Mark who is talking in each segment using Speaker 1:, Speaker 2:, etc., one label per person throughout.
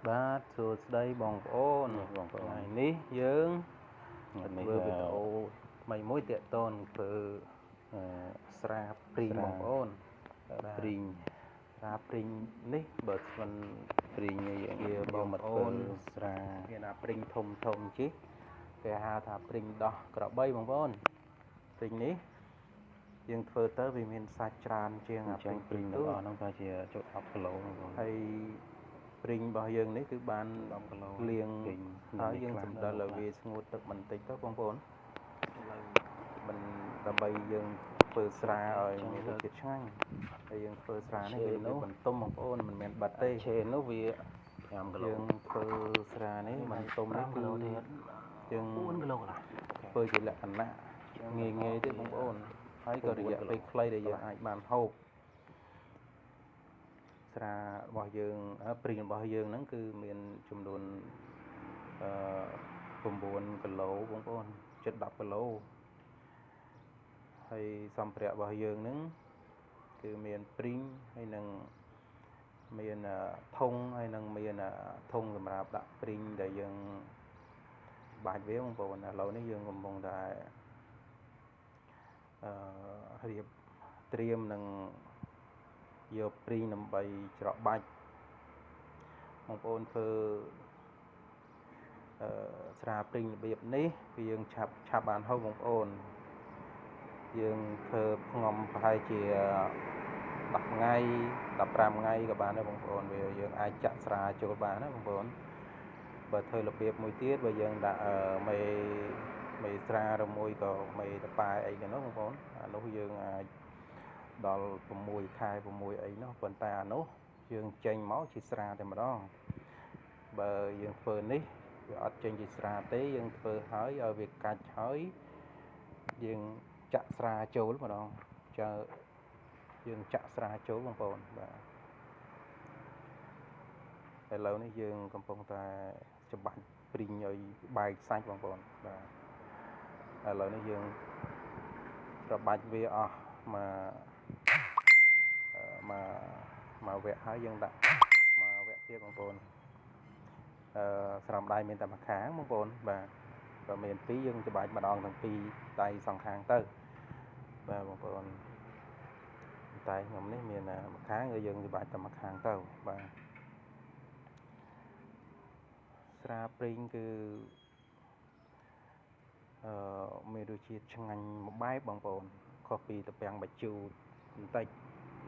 Speaker 1: បាទសួស្តីបងប្អូនថ្ងៃនេះយើងធ្វើវីដេអូថ្មីមួយទាក់ទងធ្វើស្រាព្រីងបងប្អូនព្រីងស្រាព្រីងនេះបើស្មិនព្រីងយើងជាបងប្អូនស្រាគេថាព្រីងធំជិះគេហៅថាព្រីងដោះក្របីបងប្អូនព្រីងនេះយើងធ្វើទៅវាមានសាច់ច្រើនជាងអាព្រីងទាំងអស់ហ្នឹងប្រហែលជា10គីឡូហើយព្រីងរបស់យើងនេះគឺបាន10គីឡូលាងហើយយើងសម្ដិលឲ្យវាស្ងួតទឹកបន្តិចទៅបងប្អូនមិនដើម្បីយើងធ្វើស្រាឲ្យមានរសជាតិឆ្ងាញ់ហើយយើងធ្វើស្រានេះវាបន្ទុំបងប្អូនមិនមែនបាត់ទេឆេនោះវា5គីឡូយើងធ្វើស្រានេះបន្ទុំនេះគឺយើង4គីឡូធ្វើជាលក្ខណៈងាយទេបងប្អូនហើយក៏រយៈពេលខ្លីដែលយើងអាចបានហូបស្រារបស់យើងព្រីងរបស់យើងហ្នឹងគឺមានចំនួន9គីឡូបងប្អូនជិត10គីឡូហើយសម្ភារៈរបស់យើងហ្នឹងគឺមានព្រីងហើយនឹងមានធុងហើយនឹងមានធុងសម្រាប់ដាក់ព្រីងដែលយើងបាច់វាបងប្អូនឥឡូវនេះយើងកំពុងតែរៀបត្រៀមនឹងយកព្រីងដើម្បីច្របាច់បងប្អូនធ្វើស្រាព្រីងរបៀបនេះគឺយើងឆាប់បានហូបបងប្អូនយើងធ្វើផ្ងំប្រហែលជា10ថ្ងៃ15ថ្ងៃក៏បានដែរបងប្អូនវាយើងអាចចាក់ស្រាចូលបានណាបងប្អូនបើធ្វើរបៀបមួយទៀតបើយើងដាក់មេស្រាឬមួយក៏មេតប៉ែអីក៏នោះបងប្អូនអានោះយើងអាចដល់6ខែ6អីនោះប៉ុន្តែអានោះយើងចេញមកជាស្រាតែម្ដងបើយើងធ្វើនេះវាអត់ចេញជាស្រាទេយើងធ្វើហើយឲ្យវាកាច់ហើយយើងចាក់ស្រាចូលម្ដងយើងចាក់ស្រាចូលបងប្អូនបាទឥឡូវនេះយើងកំពុងតែច្បាស់ព្រីងឲ្យបែកសាច់បងប្អូនបាទឥឡូវនេះយើងច្របាច់វាអស់មកវគ្គហើយយើងដាក់មកវគ្គទៀតបងប្អូនស្រោមដៃមានតែមួយខាងបងប្អូនបាទបើមាន2យើងច្របាច់ម្ដងទាំង2ដៃសងខាងទៅបាទបងប្អូនតែខ្ញុំនេះមានមួយខាងហើយយើងច្របាច់តែមួយខាងទៅបាទស្រាព្រីងគឺមានរសជាតិឆ្ងាញ់មួយបែបបងប្អូនខុសពីត្រពាំងបាយជូរបន្តិច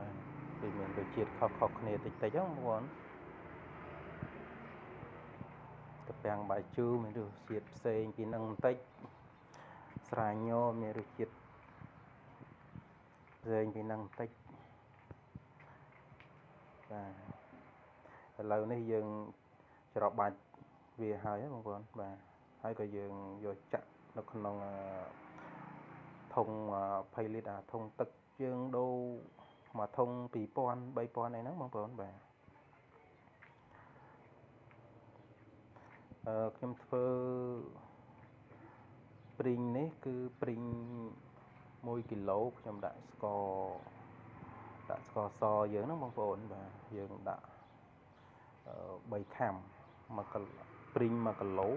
Speaker 1: បាទវាមានរសជាតិខុសគ្នាតិចហ្នឹងបងប្អូនត្រពាំងបាយជូរមានរសជាតិផ្សេងពីនឹងបន្តិចស្រាញមានរសជាតិផ្សេងពីនឹងបន្តិចបាទឥឡូវនេះយើងច្របាច់វាហើយបងប្អូនបាទហើយក៏យើងយកចាក់នៅក្នុងធុង20លីត្រធុងទឹកយើងដូរមកធុង2000 3000អីហ្នឹងបងប្អូនបាទខ្ញុំធ្វើព្រីងនេះគឺព្រីង1គីឡូខ្ញុំដាក់ស្ករសយើងហ្នឹងបងប្អូនបាទយើងដាក់3ខាំព្រីង1គីឡូ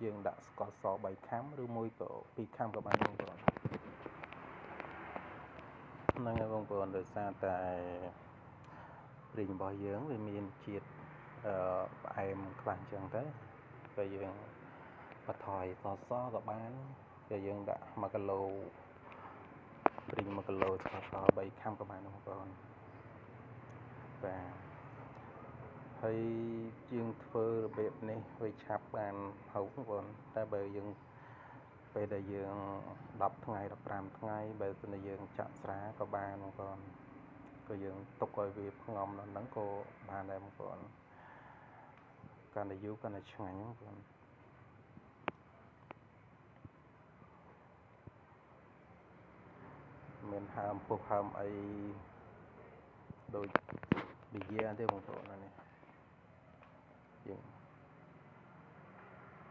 Speaker 1: យើងដាក់ស្ករស3ខាំឬមួយក៏2ខាំក៏បានបងប្អូនហ្នឹងហើយបងប្អូនដោយសារតែព្រីងរបស់យើងវាមានជាតិផ្អែមខ្លះអញ្ចឹងទៅក៏យើងបន្ថយសក៏បានតែយើងដាក់1គីឡូព្រីង1គីឡូស្ករស3ខាំក៏បានបងប្អូនបាទហើយយើងធ្វើរបៀបនេះវាឆាប់បានហូបបងប្អូនតែបើយើងពេលដែលយើង10ថ្ងៃ15ថ្ងៃបើសិនជាយើងចាក់ស្រាក៏បានបងប្អូនក៏យើងទុកឲ្យវាផ្ងំដល់ហ្នឹងក៏បានដែរបងប្អូនកាន់តែយូរកាន់តែឆ្ងាញ់បងប្អូនមានហើមពុះហើមអីដូចប៊ីយ៉ាទេបងប្អូននេះយើង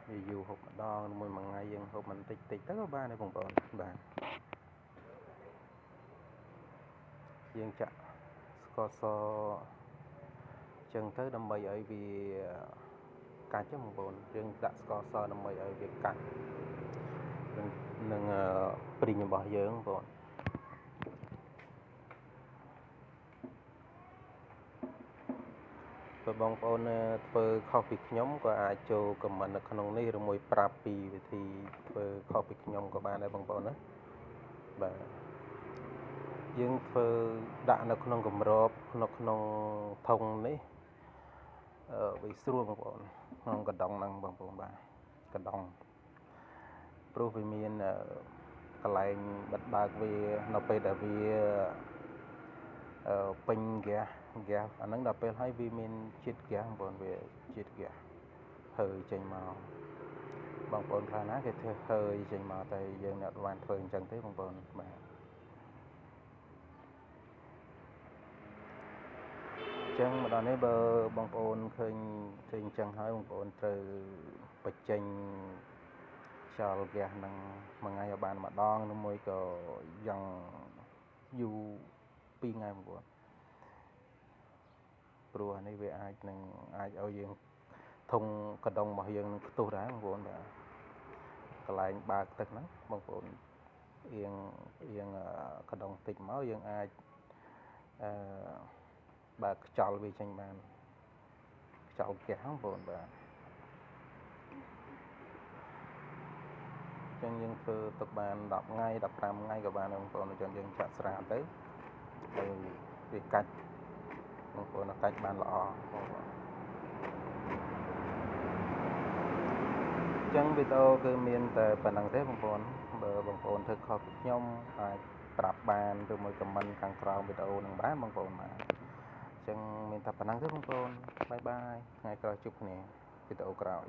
Speaker 1: វាយូរហូបម្ដងមួយថ្ងៃយើងហូបបន្តិចទៅក៏បានដែរបងប្អូនបាទយើងចាក់ស្ករស ចឹងទៅដើម្បីឲ្យវាកាច់បងប្អូនយើងដាក់ស្ករសដើម្បីឲ្យវាកាច់នឹងព្រីងរបស់យើងបងប្អូនបើបងប្អូនធ្វើខុសពីខ្ញុំក៏អាចចូលខមមិននៅក្នុងនេះឬមួយប្រាប់ពីវិធីធ្វើខុសពីខ្ញុំក៏បានដែរបងប្អូនណាបាទយើងធ្វើដាក់នៅក្នុងគម្របនៅក្នុងធុងនេះវាស្រួលបងប្អូនក្នុងកណ្ដុងហ្នឹងបងប្អូនបាទកណ្ដុងព្រោះវាមានកន្លែងបិទបើកវានៅពេលដែលវាពេញហ្គាសអាហ្នឹងដល់ពេលហើយវាមានជាតិហ្គាសបងប្អូនវាជាតិហ្គាសហើរចេញមកបងប្អូនខ្លះណាគេធ្វើហើរចេញមកតែយើងអត់បានធ្វើអញ្ចឹងទេបងប្អូនបាទអញ្ចឹងម្ដងនេះបើបងប្អូនឃើញអញ្ចឹងហើយបងប្អូនត្រូវបញ្ចេញខ្យល់ហ្គាសហ្នឹងមួយថ្ងៃឲ្យបានម្ដងឬមួយក៏យ៉ាងយូរ2ថ្ងៃបងប្អូនព្រោះអានេះវាអាចឲ្យយើងធុងកណ្ដុងរបស់យើងនឹងផ្ទុះដែរបងប្អូនបាទកន្លែងបើកទឹកហ្នឹងបងប្អូនអៀងកណ្ដុងតិចមកយើងអាចបើកខ្យល់វាចេញបានខ្យល់ហ្គាសបងប្អូនបាទចឹងយើងធ្វើទុកបាន10ថ្ងៃ15ថ្ងៃក៏បានបងប្អូនចឹងយើងចាក់ស្រាទៅហើយវាកាច់បងប្អូនកាច់បានល្អបងប្អូនចឹងវីដេអូគឺមានតែប៉ុណ្្នឹងទេបងប្អូនបើបងប្អូនធ្វើខុសពីខ្ញុំអាចប្រាប់បានឬមួយខមមិនខាងក្រោមវីដេអូនឹងបានបងប្អូនបាទចឹងមានតែប៉ុណ្្នឹងទេបងប្អូនបាយបាយថ្ងៃក្រោយជួបគ្នាវីដេអូក្រោយ